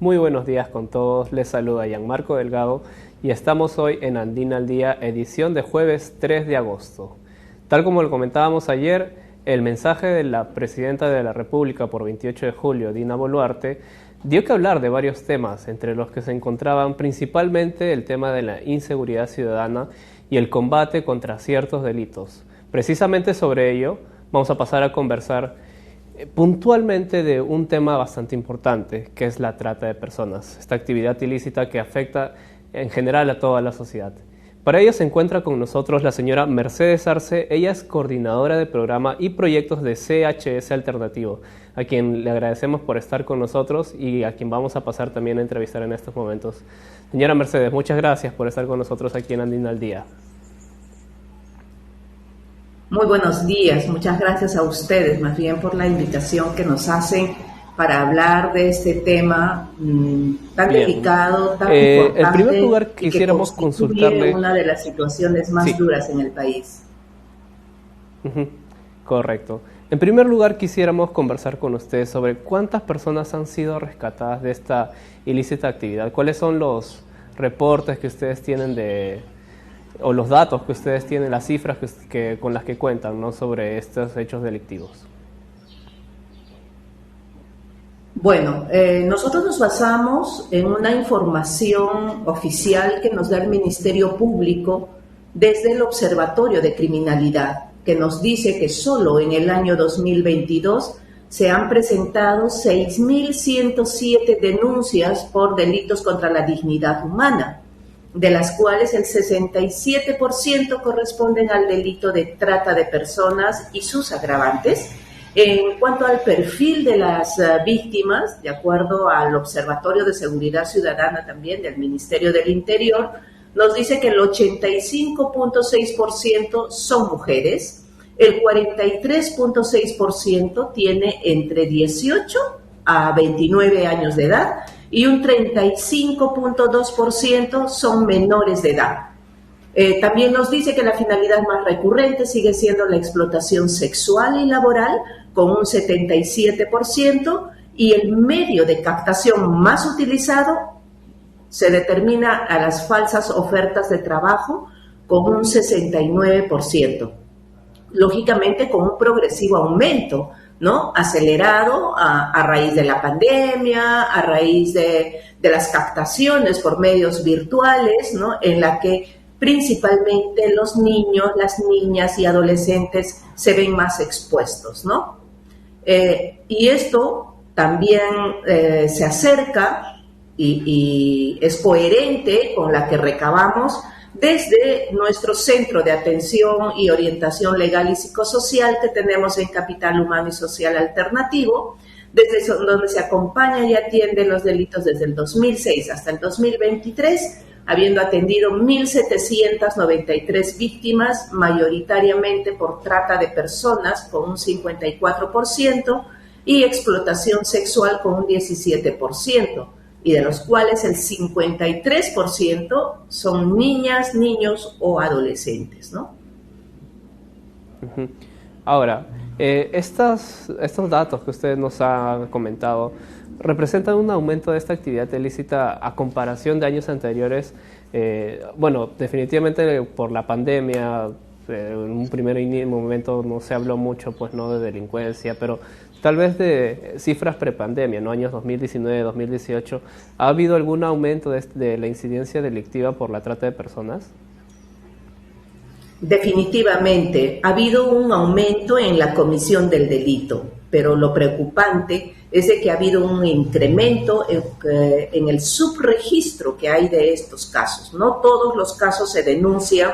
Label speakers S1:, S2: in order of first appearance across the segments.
S1: Muy buenos días con todos, les saluda Gianmarco Delgado y estamos hoy en Andina al Día, edición de jueves 3 de agosto. Tal como lo comentábamos ayer, el mensaje de la Presidenta de la República por 28 de julio, Dina Boluarte, dio que hablar de varios temas, entre los que se encontraban principalmente el tema de la inseguridad ciudadana y el combate contra ciertos delitos. Precisamente sobre ello vamos a pasar a conversar puntualmente de un tema bastante importante, que es la trata de personas, esta actividad ilícita que afecta en general a toda la sociedad. Para ello se encuentra con nosotros la señora Mercedes Arce. Ella es coordinadora de programa y proyectos de CHS Alternativo, a quien le agradecemos por estar con nosotros y a quien vamos a pasar también a entrevistar en estos momentos. Señora Mercedes, muchas gracias por estar con nosotros aquí en Andina al Día.
S2: Muy buenos días, muchas gracias a ustedes más bien por la invitación que nos hacen para hablar de este tema tan delicado, tan importante.
S1: En primer lugar, quisiéramos consultarle
S2: una de las situaciones más duras en el país.
S1: Correcto. En primer lugar, quisiéramos conversar con usted sobre cuántas personas han sido rescatadas de esta ilícita actividad. ¿Cuáles son los reportes que ustedes tienen o los datos que ustedes tienen, las cifras con las que cuentan, ¿no?, sobre estos hechos delictivos?
S2: Bueno, nosotros nos basamos en una información oficial que nos da el Ministerio Público desde el Observatorio de Criminalidad, que nos dice que solo en el año 2022 se han presentado 6.107 denuncias por delitos contra la dignidad humana, de las cuales el 67% corresponden al delito de trata de personas y sus agravantes. En cuanto al perfil de las víctimas, de acuerdo al Observatorio de Seguridad Ciudadana también del Ministerio del Interior, nos dice que el 85.6% son mujeres, el 43.6% tiene entre 18 a 29 años de edad, y un 35.2% son menores de edad. También nos dice que la finalidad más recurrente sigue siendo la explotación sexual y laboral, con un 77%, y el medio de captación más utilizado se determina a las falsas ofertas de trabajo, con un 69%. Lógicamente, con un progresivo aumento, ¿no?, acelerado a raíz de la pandemia, a raíz de las captaciones por medios virtuales, ¿no?, en la que principalmente los niños, las niñas y adolescentes se ven más expuestos, ¿no? Y esto también se acerca y es coherente con la que recabamos desde nuestro Centro de Atención y Orientación Legal y Psicosocial que tenemos en Capital Humano y Social Alternativo, desde donde se acompaña y atiende los delitos desde el 2006 hasta el 2023, habiendo atendido 1.793 víctimas, mayoritariamente por trata de personas con un 54% y explotación sexual con un 17%. Y de los cuales el 53% son niñas, niños o adolescentes, ¿no?
S1: Ahora, estos datos que usted nos ha comentado representan un aumento de esta actividad ilícita a comparación de años anteriores. Bueno, definitivamente por la pandemia, en un primer momento no se habló mucho, pues, no, de delincuencia, pero tal vez de cifras prepandemia, ¿no?, años 2019, 2018, ¿ha habido algún aumento de la incidencia delictiva por la trata de personas?
S2: Definitivamente, ha habido un aumento en la comisión del delito, pero lo preocupante es de que ha habido un incremento en el subregistro que hay de estos casos. No todos los casos se denuncian,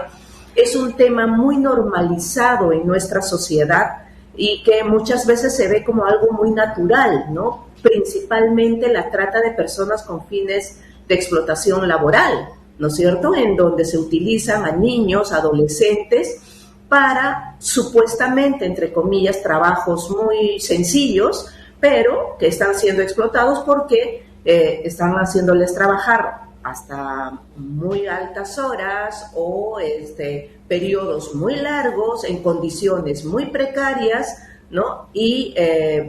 S2: es un tema muy normalizado en nuestra sociedad y que muchas veces se ve como algo muy natural, ¿no? Principalmente la trata de personas con fines de explotación laboral, ¿no es cierto?, en donde se utilizan a niños, adolescentes, para supuestamente, entre comillas, trabajos muy sencillos, pero que están siendo explotados porque están haciéndoles trabajar hasta muy altas horas o periodos muy largos en condiciones muy precarias, ¿no? Y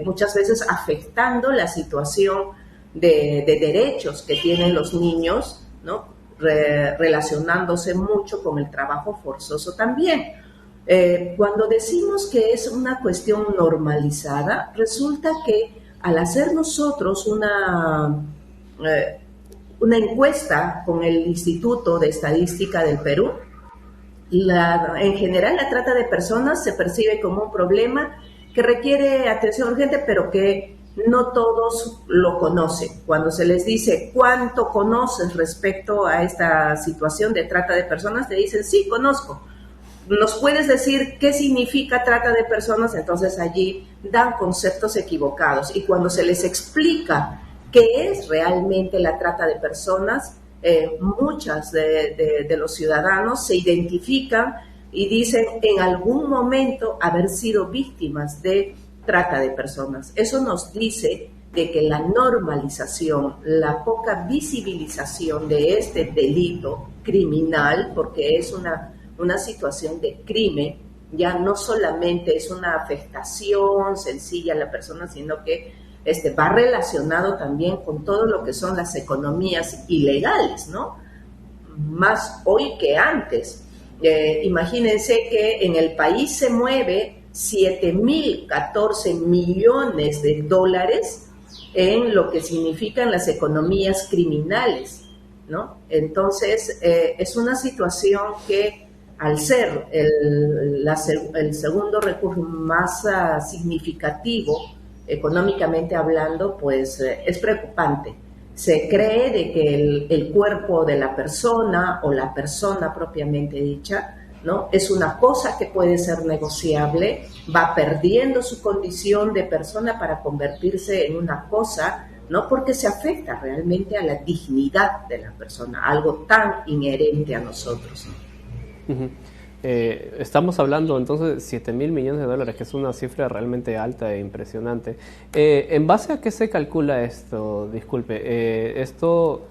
S2: muchas veces afectando la situación de derechos que tienen los niños, ¿no? Relacionándose mucho con el trabajo forzoso también. Cuando decimos que es una cuestión normalizada, resulta que al hacer nosotros una encuesta con el Instituto de Estadística del Perú, en general la trata de personas se percibe como un problema que requiere atención urgente, pero que no todos lo conocen. Cuando se les dice cuánto conoces respecto a esta situación de trata de personas, te dicen sí, conozco. ¿Nos puedes decir qué significa trata de personas? Entonces allí dan conceptos equivocados, y cuando se les explica qué es realmente la trata de personas, muchas de los ciudadanos se identifican y dicen en algún momento haber sido víctimas de trata de personas. Eso nos dice de que la normalización, la poca visibilización de este delito criminal, porque es una situación de crimen, ya no solamente es una afectación sencilla a la persona, sino que va relacionado también con todo lo que son las economías ilegales, ¿no? Más hoy que antes. Imagínense que en el país se mueve 7.014 millones de dólares en lo que significan las economías criminales, ¿no? Entonces, es una situación que, al ser el segundo recurso más significativo, económicamente hablando, pues es preocupante. Se cree de que el cuerpo de la persona o la persona propiamente dicha, ¿no? Es una cosa que puede ser negociable, va perdiendo su condición de persona para convertirse en una cosa, ¿no? Porque se afecta realmente a la dignidad de la persona, algo tan inherente a nosotros.
S1: Uh-huh. Estamos hablando entonces de 7.000 millones de dólares, que es una cifra realmente alta e impresionante. ¿En base a qué se calcula esto? Disculpe, esto,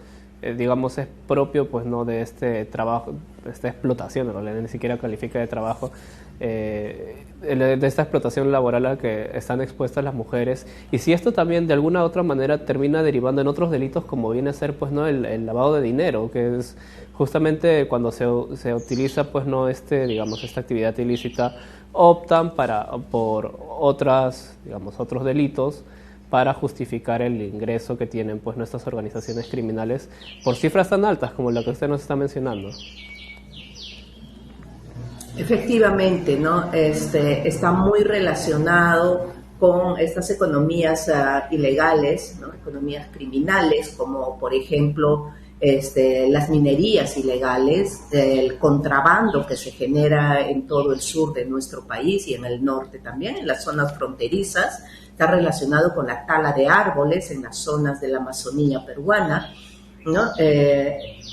S1: digamos, es propio, pues, no de este trabajo, de esta explotación, en realidad ni siquiera califica de trabajo, de esta explotación laboral a la que están expuestas las mujeres, y si esto también de alguna u otra manera termina derivando en otros delitos, como viene a ser, pues, no el lavado de dinero, que es justamente cuando se utiliza, pues, no digamos, esta actividad ilícita, optan por otros delitos para justificar el ingreso que tienen, pues, nuestras organizaciones criminales por cifras tan altas como la que usted nos está mencionando.
S2: Efectivamente, ¿no? Está muy relacionado con estas economías ilegales, ¿no? Economías criminales, como por ejemplo las minerías ilegales, el contrabando que se genera en todo el sur de nuestro país y en el norte también, en las zonas fronterizas. Está relacionado con la tala de árboles en las zonas de la Amazonía peruana, ¿no?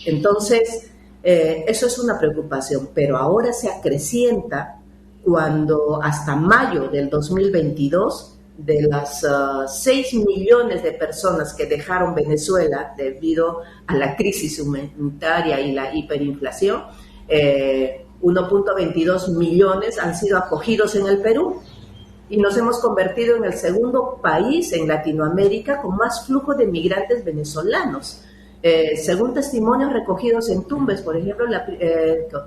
S2: Entonces, eso es una preocupación, pero ahora se acrecienta cuando hasta mayo del 2022, de las 6 millones de personas que dejaron Venezuela debido a la crisis humanitaria y la hiperinflación, 1.22 millones han sido acogidos en el Perú, y nos hemos convertido en el segundo país en Latinoamérica con más flujo de migrantes venezolanos. Según testimonios recogidos en Tumbes, por ejemplo,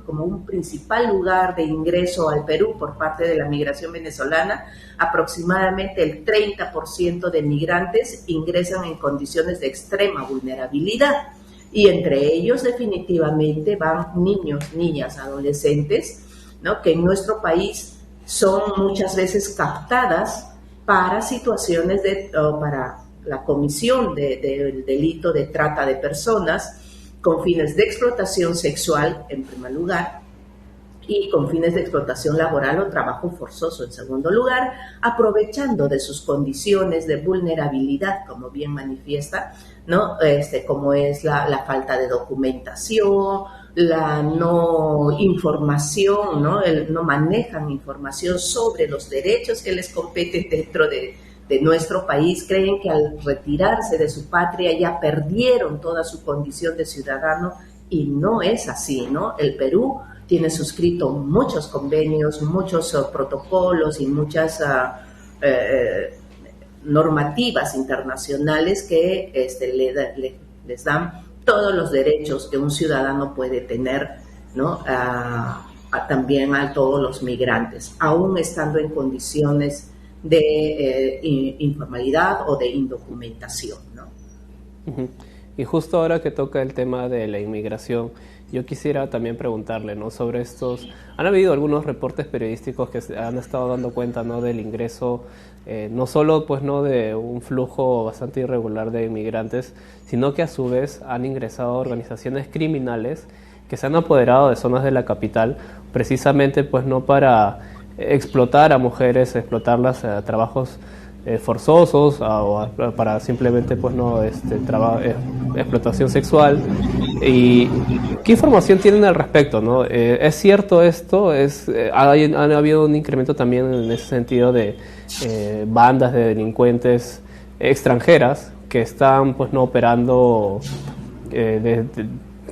S2: como un principal lugar de ingreso al Perú por parte de la migración venezolana, aproximadamente el 30% de migrantes ingresan en condiciones de extrema vulnerabilidad, y entre ellos definitivamente van niños, niñas, adolescentes, ¿no? Que en nuestro país son muchas veces captadas para situaciones para la comisión del delito de trata de personas con fines de explotación sexual, en primer lugar, y con fines de explotación laboral o trabajo forzoso, en segundo lugar, aprovechando de sus condiciones de vulnerabilidad, como bien manifiesta, ¿no? Como es la falta de documentación, la no información, ¿no? No manejan información sobre los derechos que les competen dentro de nuestro país. Creen que al retirarse de su patria ya perdieron toda su condición de ciudadano, y no es así, ¿no? El Perú tiene suscrito muchos convenios, muchos protocolos y muchas normativas internacionales que les dan todos los derechos que un ciudadano puede tener, ¿no? También a todos los migrantes, aún estando en condiciones de informalidad o de indocumentación, ¿no?
S1: Uh-huh. Y justo ahora que toca el tema de la inmigración, yo quisiera también preguntarle, ¿no?, sobre estos. Han habido algunos reportes periodísticos que han estado dando cuenta, ¿no?, del ingreso, no solo pues no de un flujo bastante irregular de inmigrantes, sino que a su vez han ingresado organizaciones criminales que se han apoderado de zonas de la capital, precisamente pues no para explotar a mujeres, explotarlas a trabajos forzosos o para simplemente pues no explotación sexual. ¿Y qué información tienen al respecto, no? ¿Es cierto esto? ¿Ha habido un incremento también en ese sentido de bandas de delincuentes extranjeras que están pues no operando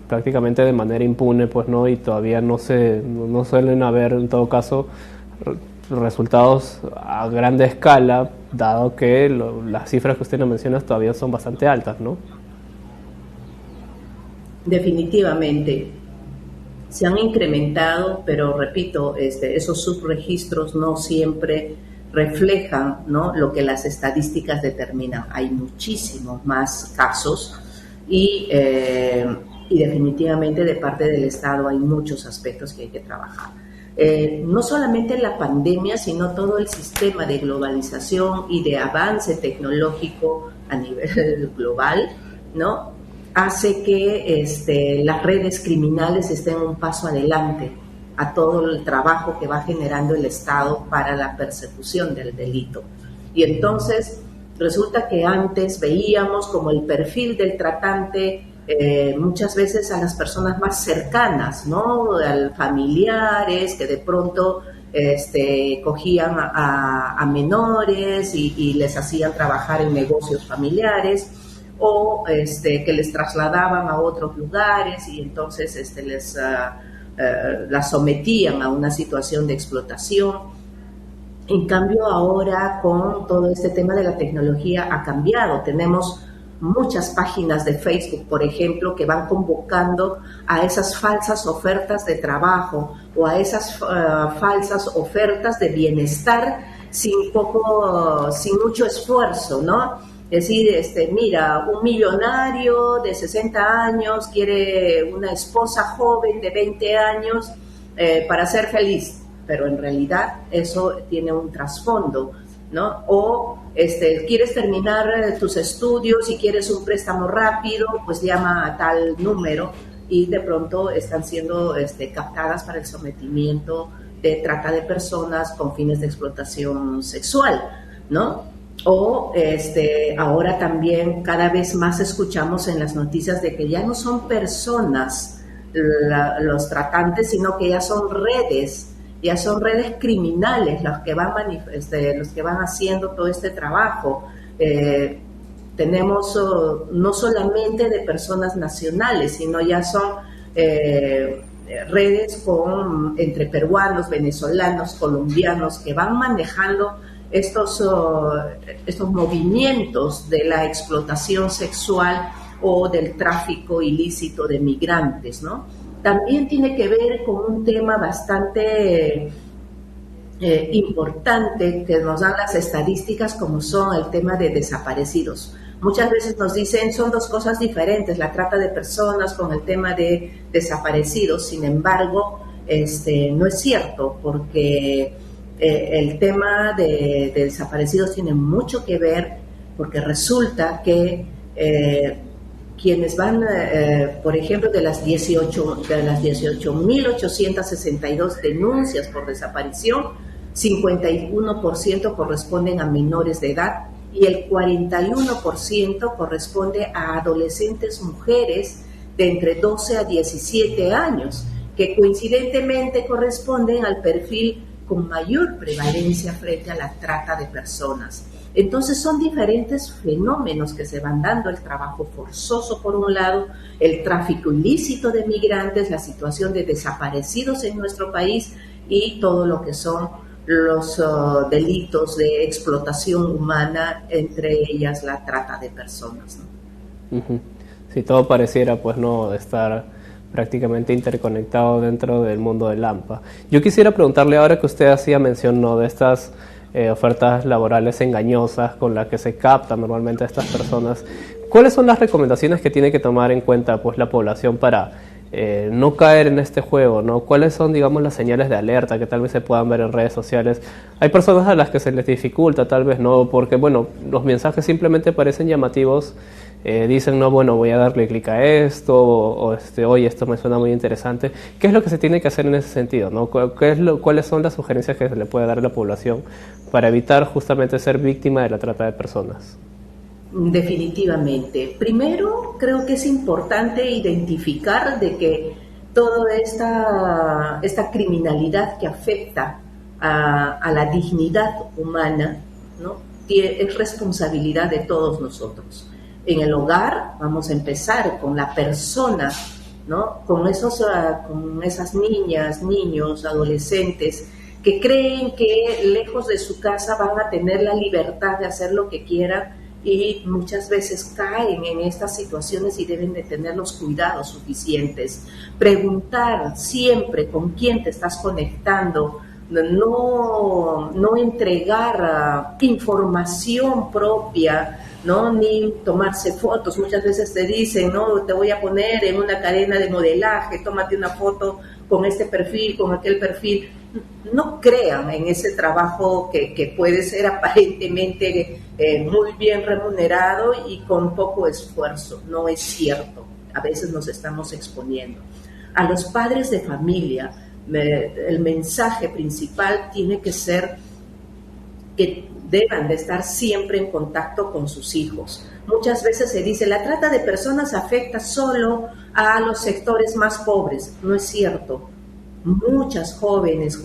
S1: prácticamente de manera impune, pues no, y todavía no suelen haber en todo caso resultados a grande escala, dado que las cifras que usted nos menciona todavía son bastante altas, ¿no?
S2: Definitivamente se han incrementado, pero repito, esos subregistros no siempre reflejan, ¿no?, lo que las estadísticas determinan. Hay muchísimos más casos y definitivamente de parte del Estado hay muchos aspectos que hay que trabajar. No solamente la pandemia, sino todo el sistema de globalización y de avance tecnológico a nivel global, ¿no?, hace que las redes criminales estén un paso adelante a todo el trabajo que va generando el Estado para la persecución del delito. Y entonces resulta que antes veíamos como el perfil del tratante muchas veces a las personas más cercanas, ¿no?, a familiares que de pronto cogían a menores y les hacían trabajar en negocios familiares, o que les trasladaban a otros lugares y entonces las sometían a una situación de explotación. En cambio, ahora con todo este tema de la tecnología ha cambiado. Tenemos muchas páginas de Facebook, por ejemplo, que van convocando a esas falsas ofertas de trabajo o a esas falsas ofertas de bienestar sin mucho esfuerzo, ¿no? Es decir, mira, un millonario de 60 años quiere una esposa joven de 20 años para ser feliz, pero en realidad eso tiene un trasfondo, ¿no? O quieres terminar tus estudios y quieres un préstamo rápido, pues llama a tal número y de pronto están siendo captadas para el sometimiento de trata de personas con fines de explotación sexual, ¿no? O ahora también cada vez más escuchamos en las noticias de que ya no son personas los tratantes, sino que ya son redes criminales los que van haciendo todo este trabajo. Tenemos no solamente de personas nacionales, sino ya son redes entre peruanos, venezolanos, colombianos que van manejando estos movimientos de la explotación sexual o del tráfico ilícito de migrantes, ¿no? También tiene que ver con un tema bastante importante que nos dan las estadísticas, como son el tema de desaparecidos. Muchas veces nos dicen son dos cosas diferentes, la trata de personas con el tema de desaparecidos. Sin embargo, no es cierto, porque el tema de desaparecidos tiene mucho que ver, porque resulta que quienes van, por ejemplo, de las 18.862 denuncias por desaparición, 51% corresponden a menores de edad y el 41% corresponde a adolescentes mujeres de entre 12 a 17 años, que coincidentemente corresponden al perfil con mayor prevalencia frente a la trata de personas. Entonces son diferentes fenómenos que se van dando: el trabajo forzoso por un lado, el tráfico ilícito de migrantes, la situación de desaparecidos en nuestro país y todo lo que son los delitos de explotación humana, entre ellas la trata de personas, ¿no?
S1: Uh-huh. Si todo pareciera pues no estar prácticamente interconectado dentro del mundo del AMPA. Yo quisiera preguntarle, ahora que usted hacía mención, ¿no?, de estas ofertas laborales engañosas con las que se captan normalmente a estas personas, ¿cuáles son las recomendaciones que tiene que tomar en cuenta pues la población para no caer en este juego, ¿no? ¿Cuáles son, digamos, las señales de alerta que tal vez se puedan ver en redes sociales? Hay personas a las que se les dificulta, tal vez, ¿no? Porque, bueno, los mensajes simplemente parecen llamativos. Dicen, no, bueno, voy a darle clic a esto, oye, esto me suena muy interesante. ¿Qué es lo que se tiene que hacer en ese sentido, ¿no? ¿Cuáles son las sugerencias que se le puede dar a la población para evitar justamente ser víctima de la trata de personas?
S2: Definitivamente. Primero, creo que es importante identificar de que toda esta criminalidad que afecta a la dignidad humana, ¿no?, es responsabilidad de todos nosotros. En el hogar vamos a empezar con la persona, ¿no?, con esas niñas, niños, adolescentes que creen que lejos de su casa van a tener la libertad de hacer lo que quieran, y muchas veces caen en estas situaciones y deben de tener los cuidados suficientes. Preguntar siempre con quién te estás conectando, no entregar información propia, ¿no?, ni tomarse fotos. Muchas veces te dicen, no, te voy a poner en una cadena de modelaje, tómate una foto con este perfil, con aquel perfil. No crean en ese trabajo que puede ser aparentemente muy bien remunerado y con poco esfuerzo. No es cierto. A veces nos estamos exponiendo. A los padres de familia, el mensaje principal tiene que ser que deban de estar siempre en contacto con sus hijos. Muchas veces se dice, la trata de personas afecta solo a los sectores más pobres. No es cierto. Muchas jóvenes,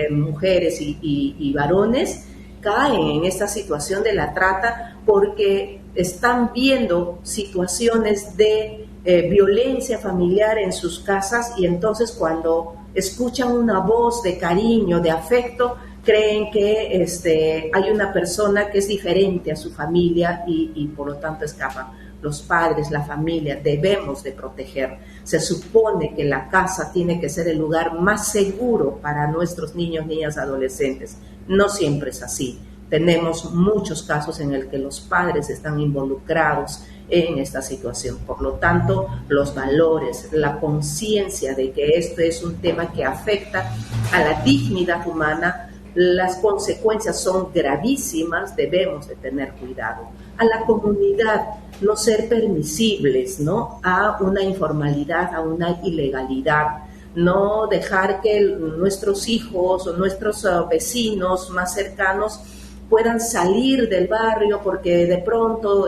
S2: mujeres y varones caen en esta situación de la trata porque están viendo situaciones de violencia familiar en sus casas, y entonces cuando escuchan una voz de cariño, de afecto, creen que hay una persona que es diferente a su familia y por lo tanto escapan. Los padres, la familia, debemos de proteger. Se supone que la casa tiene que ser el lugar más seguro para nuestros niños, niñas, adolescentes. No siempre es así. Tenemos muchos casos en el que los padres están involucrados en esta situación. Por lo tanto, los valores, la conciencia de que esto es un tema que afecta a la dignidad humana, las consecuencias son gravísimas, debemos de tener cuidado. A la comunidad, no ser permisibles, ¿no?, a una informalidad, a una ilegalidad, no dejar que nuestros hijos o nuestros vecinos más cercanos puedan salir del barrio porque de pronto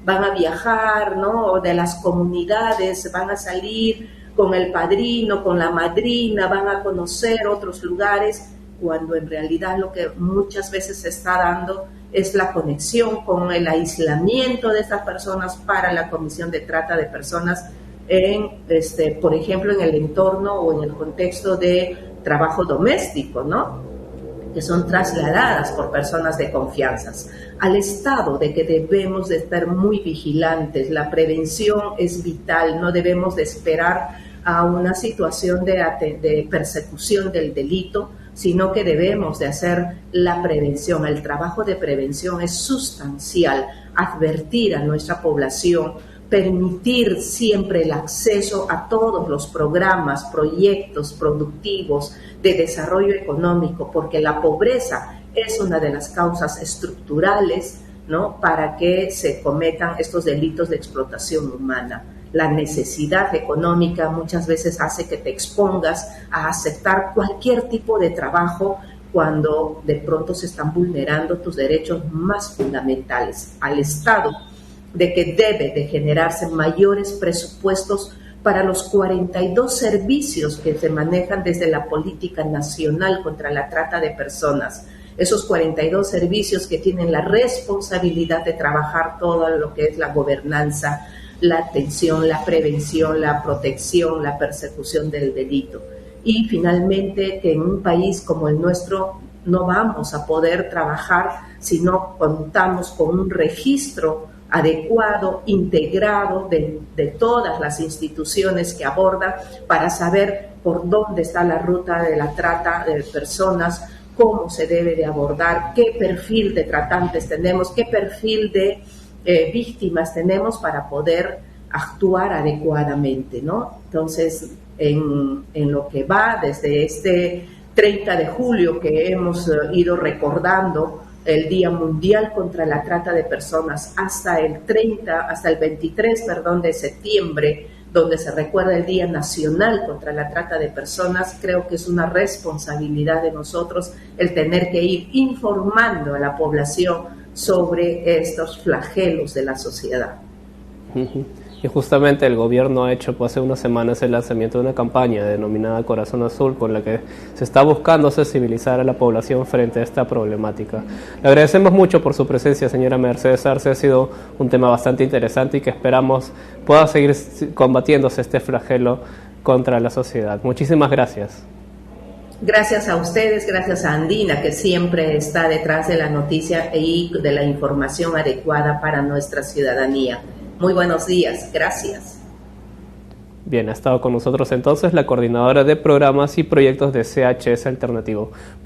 S2: van a viajar, ¿no?, o de las comunidades van a salir con el padrino, con la madrina, van a conocer otros lugares, cuando en realidad lo que muchas veces se está dando es la conexión con el aislamiento de estas personas para la comisión de trata de personas por ejemplo, en el entorno o en el contexto de trabajo doméstico, ¿no?, que son trasladadas por personas de confianza. Al Estado, de que debemos de estar muy vigilantes, la prevención es vital, no debemos de esperar a una situación de persecución del delito, sino que debemos de hacer la prevención. El trabajo de prevención es sustancial, advertir a nuestra población, permitir siempre el acceso a todos los programas, proyectos productivos de desarrollo económico, porque la pobreza es una de las causas estructurales, ¿no?, para que se cometan estos delitos de explotación humana. La necesidad económica muchas veces hace que te expongas a aceptar cualquier tipo de trabajo cuando de pronto se están vulnerando tus derechos más fundamentales. Al Estado, de que debe de generarse mayores presupuestos para los 42 servicios que se manejan desde la política nacional contra la trata de personas. Esos 42 servicios que tienen la responsabilidad de trabajar todo lo que es la gobernanza, la atención, la prevención, la protección, la persecución del delito. y finalmente que en un país como el nuestro no vamos a poder trabajar si no contamos con un registro adecuado, integrado de todas las instituciones que aborda para saber por dónde está la ruta de la trata de personas, cómo se debe de abordar, qué perfil de tratantes tenemos, qué perfil de víctimas tenemos para poder actuar adecuadamente, ¿no? Entonces, en lo que va desde este 30 de julio que hemos ido recordando el Día Mundial contra la Trata de Personas hasta el 23, de septiembre, donde se recuerda el Día Nacional contra la Trata de Personas, creo que es una responsabilidad de nosotros el tener que ir informando a la población sobre estos flagelos de la sociedad.
S1: Y justamente el gobierno ha hecho hace unas semanas el lanzamiento de una campaña denominada Corazón Azul, con la que se está buscando sensibilizar a la población frente a esta problemática. Le agradecemos mucho por su presencia, señora Mercedes Arce. Ha sido un tema bastante interesante y que esperamos pueda seguir combatiéndose este flagelo contra la sociedad. Muchísimas gracias.
S2: Gracias a ustedes, gracias a Andina, que siempre está detrás de la noticia y de la información adecuada para nuestra ciudadanía. Muy buenos días, gracias.
S1: Bien, ha estado con nosotros entonces la coordinadora de programas y proyectos de CHS Alternativo.